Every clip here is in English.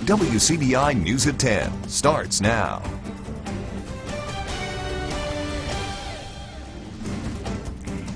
WCBI News at 10 starts now.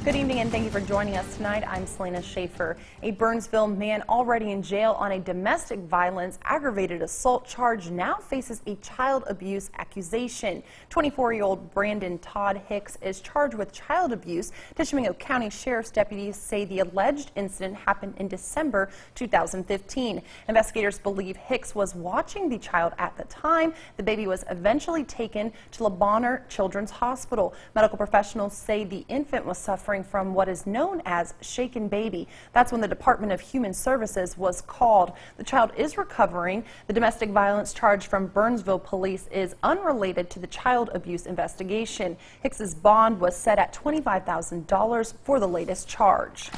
Good evening and thank you for joining us tonight. I'm Selena Schaefer. A Burnsville man already in jail on a domestic violence aggravated assault charge now faces a child abuse accusation. 24-year-old Brandon Todd Hicks is charged with child abuse. Tishomingo County Sheriff's deputies say the alleged incident happened in December 2015. Investigators believe Hicks was watching the child at the time. The baby was eventually taken to Le Bonheur Children's Hospital. Medical professionals say the infant was suffering from what is known as shaken baby. That's when the Department of Human Services was called. The child is recovering. The domestic violence charge from Burnsville police is unrelated to the child abuse investigation. Hicks's bond was set at $25,000 for the latest charge.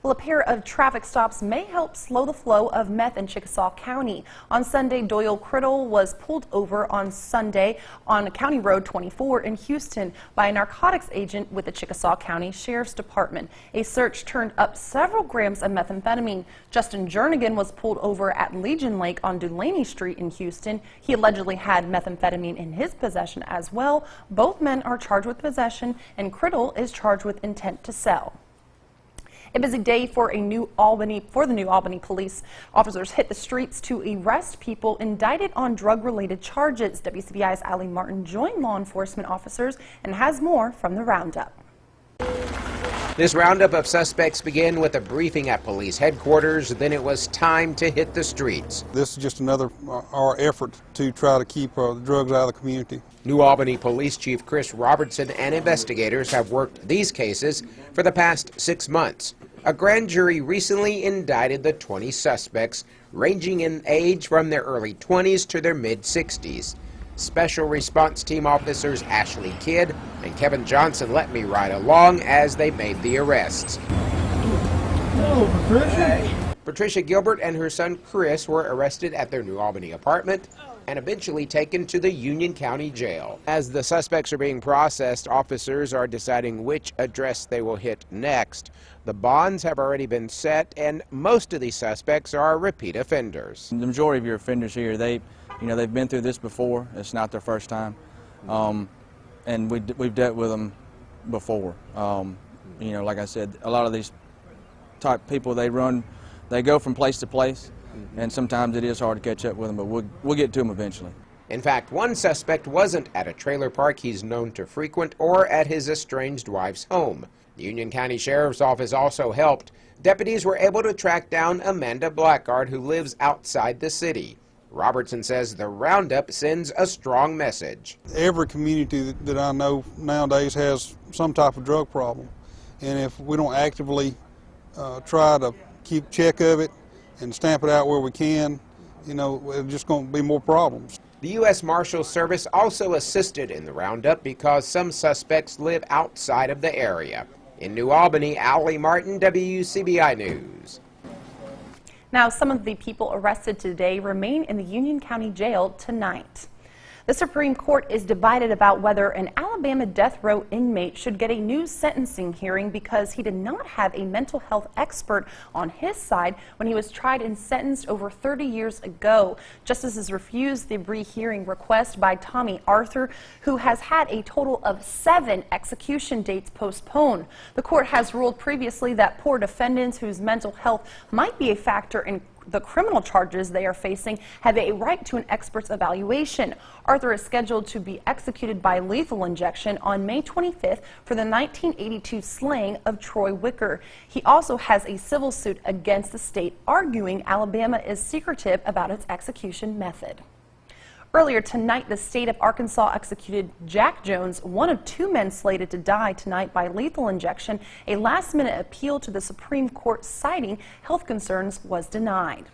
Well, a pair of traffic stops may help slow the flow of meth in Chickasaw County. On Sunday, Doyle Criddle was pulled over on Sunday on County Road 24 in Houston by a narcotics agent with the Chickasaw County Sheriff's Department. A search turned up several grams of methamphetamine. Justin Jernigan was pulled over at Legion Lake on Dulaney Street in Houston. He allegedly had methamphetamine in his possession as well. Both men are charged with possession, and Criddle is charged with intent to sell. A busy day for the New Albany police. Officers hit the streets to arrest people indicted on drug-related charges. WCBI's Allie Martin joined law enforcement officers and has more from the roundup. This roundup of suspects began with a briefing at police headquarters. Then it was time to hit the streets. This is just another our effort to try to keep the drugs out of the community. New Albany Police Chief Chris Robertson and investigators have worked these cases for the past 6 months. A grand jury recently indicted the 20 suspects, ranging in age from their early 20s to their mid-60s. Special Response Team officers Ashley Kidd and Kevin Johnson let me ride along as they made the arrests. Hello, Patricia. Patricia Gilbert and her son Chris were arrested at their New Albany apartment and eventually taken to the Union County Jail. As the suspects are being processed, officers are deciding which address they will hit next. The bonds have already been set, and most of these suspects are repeat offenders. The majority of your offenders here, they've been through this before. It's not their first time, and we've dealt with them before. Like I said, a lot of these type people, they go from place to place, and sometimes it is hard to catch up with them, but we'll get to them eventually. In fact, one suspect wasn't at a trailer park he's known to frequent or at his estranged wife's home. The Union County Sheriff's Office also helped. Deputies were able to track down Amanda Blackguard, who lives outside the city. Robertson says the roundup sends a strong message. Every community that I know nowadays has some type of drug problem, and if we don't actively try to keep check of it and stamp it out where we can, it's just going to be more problems. The U.S. Marshals Service also assisted in the roundup because some suspects live outside of the area. In New Albany, Allie Martin, WCBI News. Now, some of the people arrested today remain in the Union County Jail tonight. The Supreme Court is divided about whether an Alabama death row inmate should get a new sentencing hearing because he did not have a mental health expert on his side when he was tried and sentenced over 30 years ago. Justices refused the rehearing request by Tommy Arthur, who has had a total of 7 execution dates postponed. The court has ruled previously that poor defendants whose mental health might be a factor in the criminal charges they are facing have a right to an expert's evaluation. Arthur is scheduled to be executed by lethal injection on May 25th for the 1982 slaying of Troy Wicker. He also has a civil suit against the state, arguing Alabama is secretive about its execution method. Earlier tonight, the state of Arkansas executed Jack Jones, one of 2 men slated to die tonight by lethal injection. A last-minute appeal to the Supreme Court citing health concerns was denied.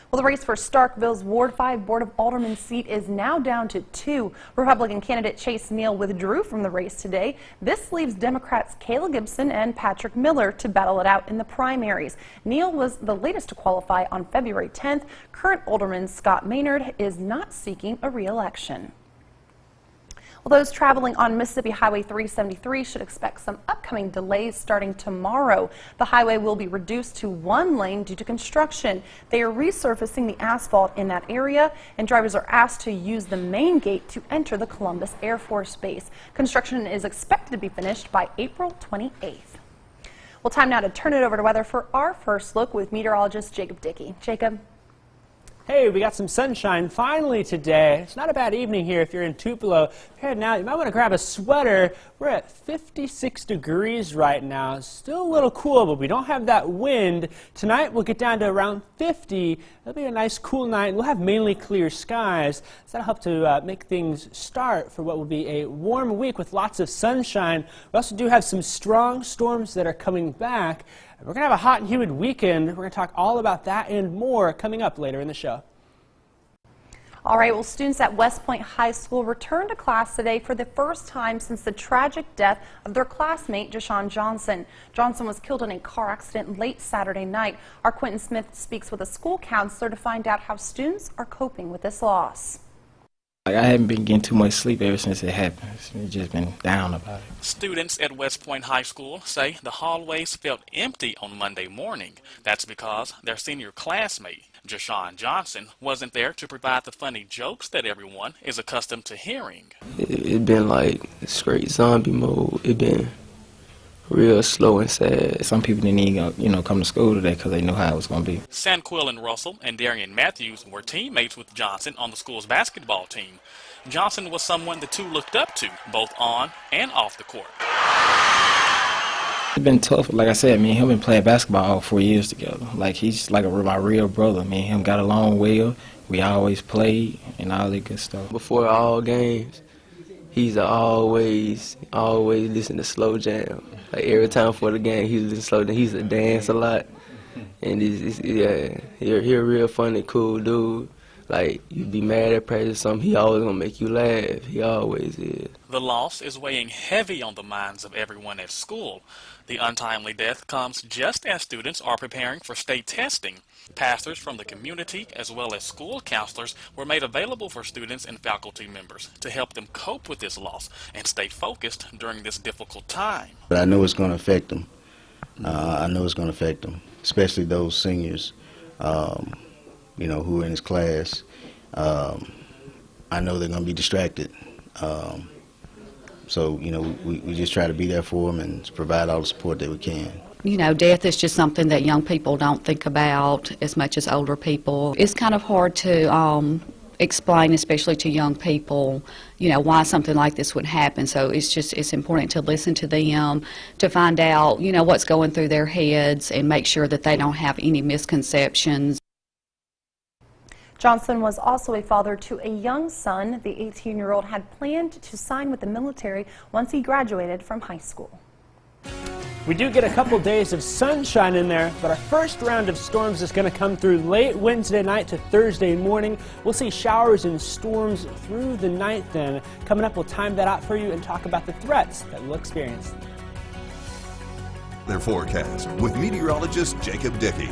Well, the race for Starkville's Ward 5 Board of Aldermen seat is now down to 2. Republican candidate Chase Neal withdrew from the race today. This leaves Democrats Kayla Gibson and Patrick Miller to battle it out in the primaries. Neal was the latest to qualify on February 10th. Current Alderman Scott Maynard is not seeking a re-election. Well, those traveling on Mississippi Highway 373 should expect some upcoming delays starting tomorrow. The highway will be reduced to one lane due to construction. They are resurfacing the asphalt in that area, and drivers are asked to use the main gate to enter the Columbus Air Force Base. Construction is expected to be finished by April 28th. Well, time now to turn it over to weather for our first look with meteorologist Jacob Dickey. Jacob. Hey, we got some sunshine finally today. It's not a bad evening here if you're in Tupelo. If you're heading out, you might want to grab a sweater. We're at 56 degrees right now. Still a little cool, but we don't have that wind. Tonight we'll get down to around 50. It'll be a nice cool night. We'll have mainly clear skies. So that'll help to make things start for what will be a warm week with lots of sunshine. We also do have some strong storms that are coming back. We're going to have a hot and humid weekend. We're going to talk all about that and more coming up later in the show. All right, well, students at West Point High School returned to class today for the first time since the tragic death of their classmate, Jashawn Johnson. Johnson was killed in a car accident late Saturday night. Our Quentin Smith speaks with a school counselor to find out how students are coping with this loss. I haven't been getting too much sleep ever since it happened. It's just been down about it. Students at West Point High School say the hallways felt empty on Monday morning. That's because their senior classmate, Jashawn Johnson, wasn't there to provide the funny jokes that everyone is accustomed to hearing. It been like straight zombie mode. It been real slow and sad. Some people didn't even come to school today because they knew how it was going to be. Sanquillan Russell and Darian Matthews were teammates with Johnson on the school's basketball team. Johnson was someone the two looked up to, both on and off the court. It's been tough. Like I said, me and him been playing basketball all 4 years together. Like, he's like my real brother. Me and him got along well. We always played and all that good stuff. Before all games, he's always listen to slow jam. Like every time for the game, he was listening to slow jam. He used to dance a lot, and he's a real funny, cool dude. Like, you'd be mad at practice or something, he always gonna make you laugh. He always is. The loss is weighing heavy on the minds of everyone at school. The untimely death comes just as students are preparing for state testing. Pastors from the community as well as school counselors were made available for students and faculty members to help them cope with this loss and stay focused during this difficult time. But I know it's going to affect them. I know it's going to affect them, especially those seniors, who are in his class. I know they're going to be distracted. So, we just try to be there for them and provide all the support that we can. Death is just something that young people don't think about as much as older people. It's kind of hard to explain, especially to young people, why something like this would happen. So it's important to listen to them, to find out, what's going through their heads and make sure that they don't have any misconceptions. Johnson was also a father to a young son. The 18-year-old had planned to sign with the military once he graduated from high school. We do get a couple days of sunshine in there, but our first round of storms is going to come through late Wednesday night to Thursday morning. We'll see showers and storms through the night then. Coming up, we'll time that out for you and talk about the threats that we'll experience. Their forecast with meteorologist Jacob Dickey.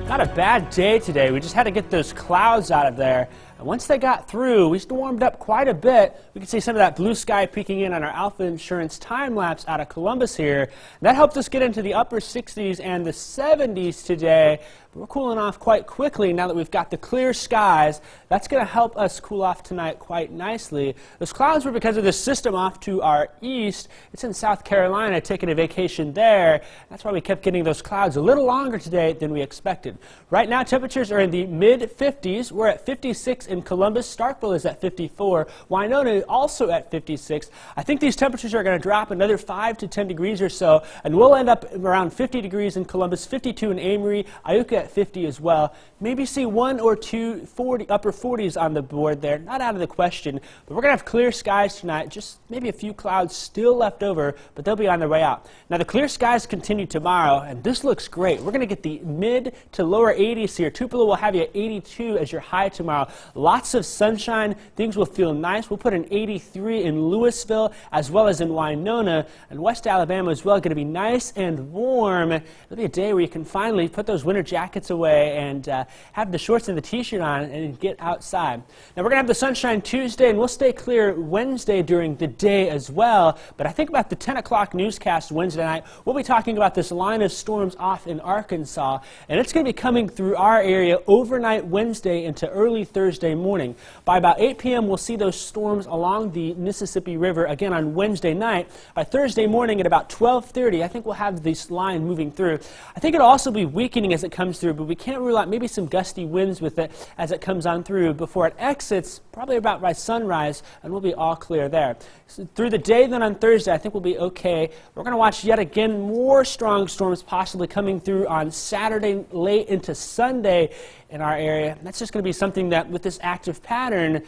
Not a bad day today. We just had to get those clouds out of there. And once they got through, we still warmed up quite a bit. We can see some of that blue sky peeking in on our Alpha Insurance time lapse out of Columbus here. And that helped us get into the upper 60s and the 70s today. But we're cooling off quite quickly now that we've got the clear skies. That's going to help us cool off tonight quite nicely. Those clouds were because of this system off to our east. It's in South Carolina, taking a vacation there. That's why we kept getting those clouds a little longer today than we expected. Right now, temperatures are in the mid-50s. We're at 56 in Columbus. Starkville is at 54. Winona also at 56. I think these temperatures are going to drop another 5 to 10 degrees or so, and we'll end up around 50 degrees in Columbus, 52 in Amory, Iuka at 50 as well. Maybe see 1 or 2 upper 40s on the board there. Not out of the question, but we're going to have clear skies tonight. Just maybe a few clouds still left over, but they'll be on their way out. Now the clear skies continue tomorrow, and this looks great. We're going to get the mid to lower 80s here. Tupelo will have you at 82 as your high tomorrow. lots of sunshine. Things will feel nice. We'll put an 83 in Louisville as well as in Winona, and West Alabama as well. Going to be nice and warm. It'll be a day where you can finally put those winter jackets away and have the shorts and the t-shirt on and get outside. Now we're going to have the sunshine Tuesday, and we'll stay clear Wednesday during the day as well. But I think about the 10 o'clock newscast Wednesday night, we'll be talking about this line of storms off in Arkansas, and it's going to be coming through our area overnight Wednesday into early Thursday morning. By about 8 p.m. we'll see those storms along the Mississippi River again on Wednesday night. By Thursday morning at about 12:30, I think we'll have this line moving through. I think it'll also be weakening as it comes through, but we can't rule out maybe some gusty winds with it as it comes on through before it exits, probably about by sunrise, and we'll be all clear there. So through the day then on Thursday, I think we'll be okay. We're going to watch yet again more strong storms possibly coming through on Saturday late into Sunday in our area. That's just going to be something that with this active pattern,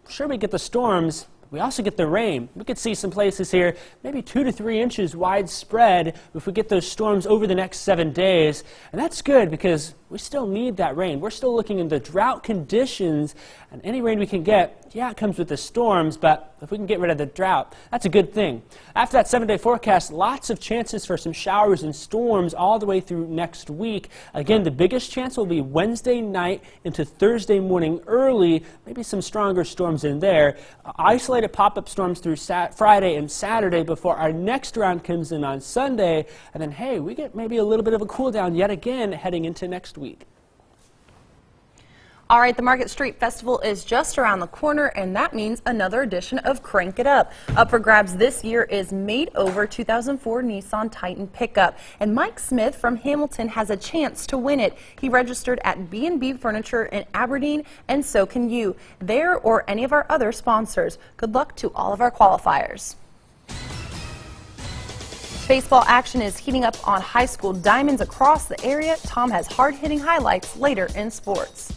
sure we get the storms, we also get the rain. We could see some places here, maybe 2 to 3 inches widespread if we get those storms over the next 7 days. And that's good because we still need that rain. We're still looking into drought conditions, and any rain we can get, yeah, it comes with the storms, but if we can get rid of the drought, that's a good thing. After that 7-day forecast, lots of chances for some showers and storms all the way through next week. Again, the biggest chance will be Wednesday night into Thursday morning early, maybe some stronger storms in there. Isolated pop-up storms through Friday and Saturday before our next round comes in on Sunday, and then, hey, we get maybe a little bit of a cool down yet again heading into next week. All right, the Market Street Festival is just around the corner, and that means another edition of Crank It Up. Up for grabs this year is Made Over 2004 Nissan Titan pickup, and Mike Smith from Hamilton has a chance to win it. He registered at B&B Furniture in Aberdeen, and so can you, there or any of our other sponsors. Good luck to all of our qualifiers. Baseball action is heating up on high school diamonds across the area. Tom has hard-hitting highlights later in sports.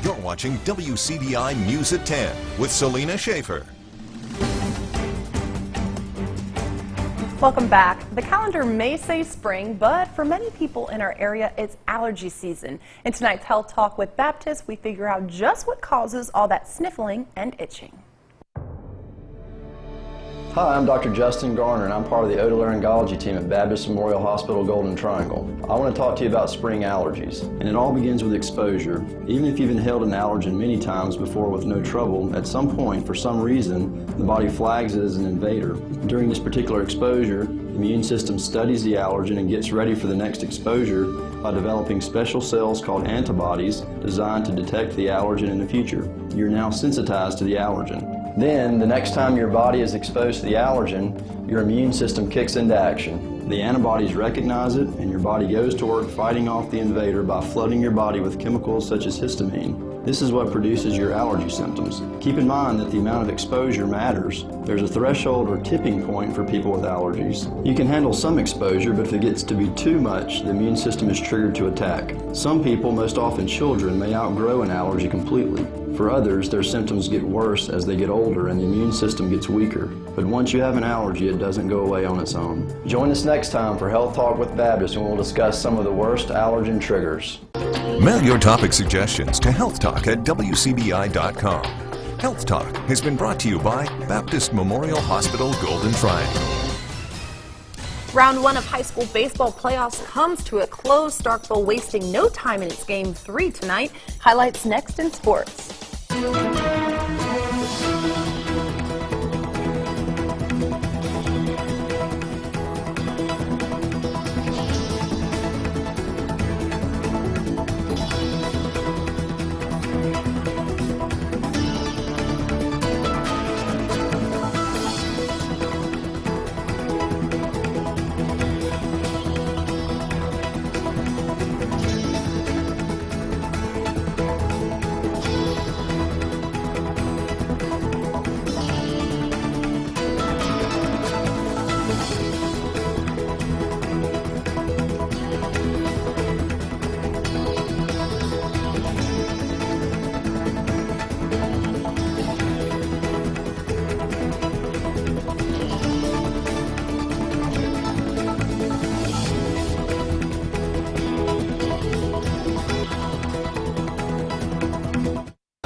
You're watching WCBI News at 10 with Selena Schaefer. Welcome back. The calendar may say spring, but for many people in our area, it's allergy season. In tonight's Health Talk with Baptist, we figure out just what causes all that sniffling and itching. Hi, I'm Dr. Justin Garner, and I'm part of the otolaryngology team at Baptist Memorial Hospital Golden Triangle. I want to talk to you about spring allergies, and it all begins with exposure. Even if you've inhaled an allergen many times before with no trouble, at some point, for some reason, the body flags it as an invader. During this particular exposure, the immune system studies the allergen and gets ready for the next exposure by developing special cells called antibodies designed to detect the allergen in the future. You're now sensitized to the allergen. Then, the next time your body is exposed to the allergen, your immune system kicks into action. The antibodies recognize it, and your body goes to work fighting off the invader by flooding your body with chemicals such as histamine. This is what produces your allergy symptoms. Keep in mind that the amount of exposure matters. There's a threshold or tipping point for people with allergies. You can handle some exposure, but if it gets to be too much, the immune system is triggered to attack. Some people, most often children, may outgrow an allergy completely. For others, their symptoms get worse as they get older and the immune system gets weaker. But once you have an allergy, it doesn't go away on its own. Join us next time for Health Talk with Baptist, and we'll discuss some of the worst allergen triggers. Mail your topic suggestions to healthtalk@wcbi.com. Health Talk has been brought to you by Baptist Memorial Hospital Golden Triangle. Round 1 of high school baseball playoffs comes to a close. Starkville wasting no time in its Game 3 tonight. Highlights next in sports.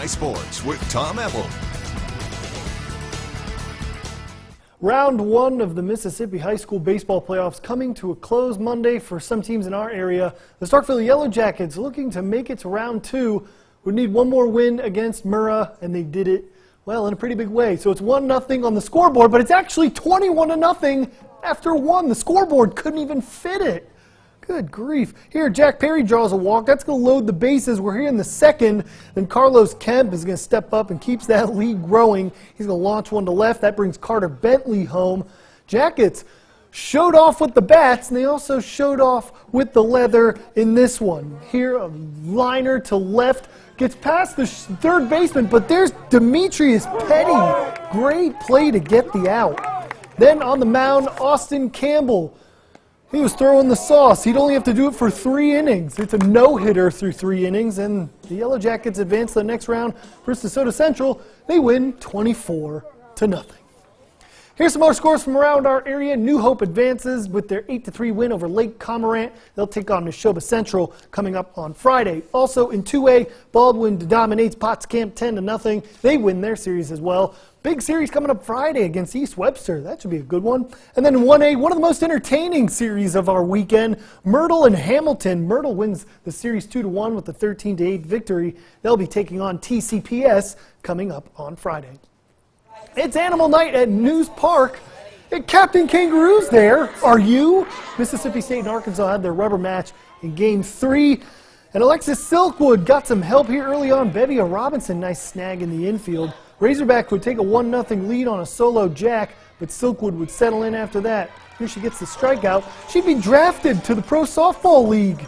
CBI Sports with Tom Emmel. Round one of the Mississippi High School baseball playoffs coming to a close Monday for some teams in our area. The Starkville Yellow Jackets, looking to make it to round two, would need one more win against Murrah, and they did it, well, in a pretty big way. So it's 1-0 on the scoreboard, but it's actually 21-0 after one. The scoreboard couldn't even fit it. Good grief. Here, Jack Perry draws a walk. That's going to load the bases. We're here in the second. Then Carlos Kemp is going to step up and keeps that lead growing. He's going to launch one to left. That brings Carter Bentley home. Jackets showed off with the bats, and they also showed off with the leather in this one. Here, a liner to left. Gets past the third baseman, but there's Demetrius Petty. Great play to get the out. Then on the mound, Austin Campbell. He was throwing the sauce. He'd only have to do it for 3 innings. It's a no-hitter through 3 innings, and the Yellow Jackets advance to the next round versus DeSoto Central. They win 24-0. Here's some more scores from around our area. New Hope advances with their 8-3 win over Lake Comorant. They'll take on Neshoba Central coming up on Friday. Also in 2A, Baldwin dominates Potts Camp 10-0. They win their series as well. Big series coming up Friday against East Webster. That should be a good one. And then in 1A, one of the most entertaining series of our weekend, Myrtle and Hamilton. Myrtle wins the series 2-1 with a 13-8 victory. They'll be taking on TCPS coming up on Friday. It's Animal Night at News Park. Hey, Captain Kangaroo's there. Are you? Mississippi State and Arkansas had their rubber match in Game 3. And Alexis Silkwood got some help here early on. Bevia Robinson, nice snag in the infield. Razorback would take a 1-0 lead on a solo jack, but Silkwood would settle in after that. Here she gets the strikeout. She'd be drafted to the Pro Softball League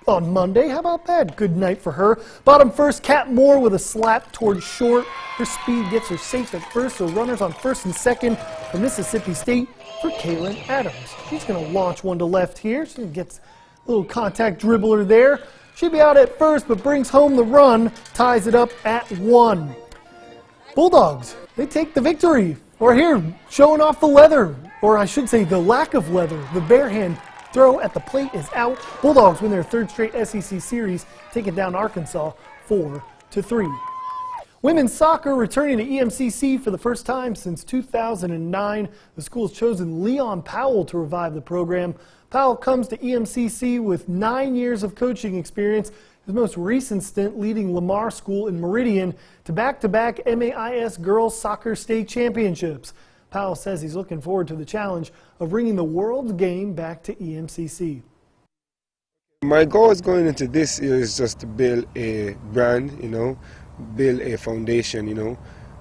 on Monday. How about that? Good night for her. Bottom first, Kat Moore with a slap towards short. Her speed gets her safe at first, so runners on first and second for Mississippi State for Kaylin Adams. She's going to launch one to left here. She gets a little contact dribbler there. She'd be out at first, but brings home the run, ties it up at 1. Bulldogs, they take the victory. Or here, showing off the leather, or I should say the lack of leather. The bare hand throw at the plate is out. Bulldogs win their 3rd straight SEC series, taking down Arkansas 4-3. Women's soccer returning to EMCC for the first time since 2009. The school has chosen Leon Powell to revive the program. Powell comes to EMCC with 9 years of coaching experience. His most recent stint leading Lamar School in Meridian to back-to-back MAIS Girls Soccer State Championships. Powell says he's looking forward to the challenge of bringing the world's game back to EMCC. My goal is going into this year is just to build a brand, build a foundation,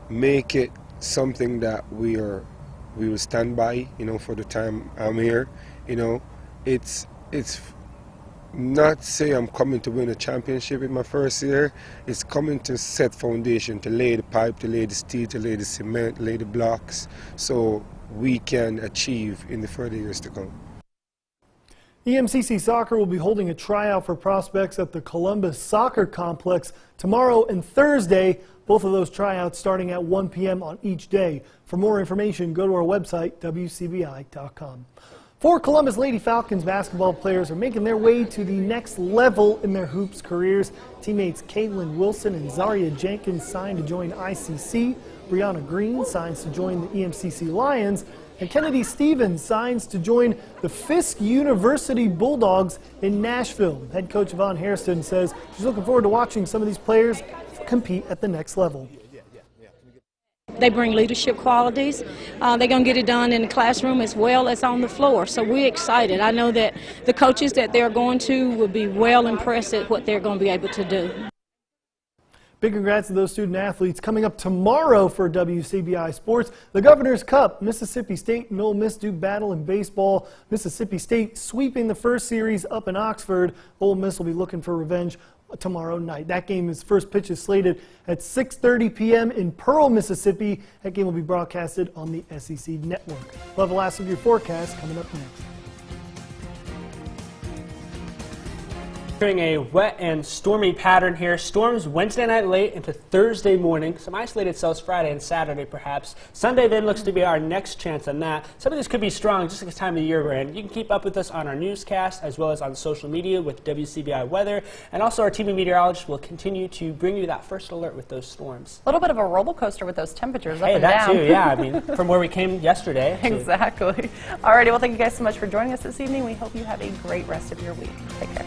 make it something that we will stand by, for the time I'm here. It's not say I'm coming to win a championship in my first year. It's coming to set foundation, to lay the pipe, to lay the steel, to lay the cement, lay the blocks, so we can achieve in the further years to come. EMCC Soccer will be holding a tryout for prospects at the Columbus Soccer Complex tomorrow and Thursday. Both of those tryouts starting at 1 p.m. on each day. For more information, go to our website, WCBI.com. 4 Columbus Lady Falcons basketball players are making their way to the next level in their hoops careers. Teammates Caitlin Wilson and Zaria Jenkins signed to join ICC. Brianna Green signs to join the EMCC Lions. And Kennedy Stevens signs to join the Fisk University Bulldogs in Nashville. Head coach Yvonne Hairston says she's looking forward to watching some of these players compete at the next level. They bring leadership qualities. They're going to get it done in the classroom as well as on the floor. So we're excited. I know that the coaches that they're going to will be well impressed at what they're going to be able to do. Big congrats to those student athletes. Coming up tomorrow for WCBI Sports, the Governor's Cup. Mississippi State and Ole Miss do battle in baseball. Mississippi State sweeping the first series up in Oxford. Ole Miss will be looking for revenge tomorrow night. That game, is first pitch is slated at 6:30 p.m. in Pearl, Mississippi. That game will be broadcasted on the SEC Network. We'll have the last of your forecast coming up next. During a wet and stormy pattern here, storms Wednesday night late into Thursday morning, some isolated cells Friday and Saturday perhaps. Sunday then looks to be our next chance on that. Some of this could be strong just like the time of the year we're in. You can keep up with us on our newscast as well as on social media with WCBI Weather, and also our team of meteorologists will continue to bring you that first alert with those storms. A little bit of a roller coaster with those temperatures up Hey, and that down. too, yeah. I mean, from where we came yesterday. Exactly. Alrighty, well, thank you guys so much for joining us this evening. We hope you have a great rest of your week. Take care.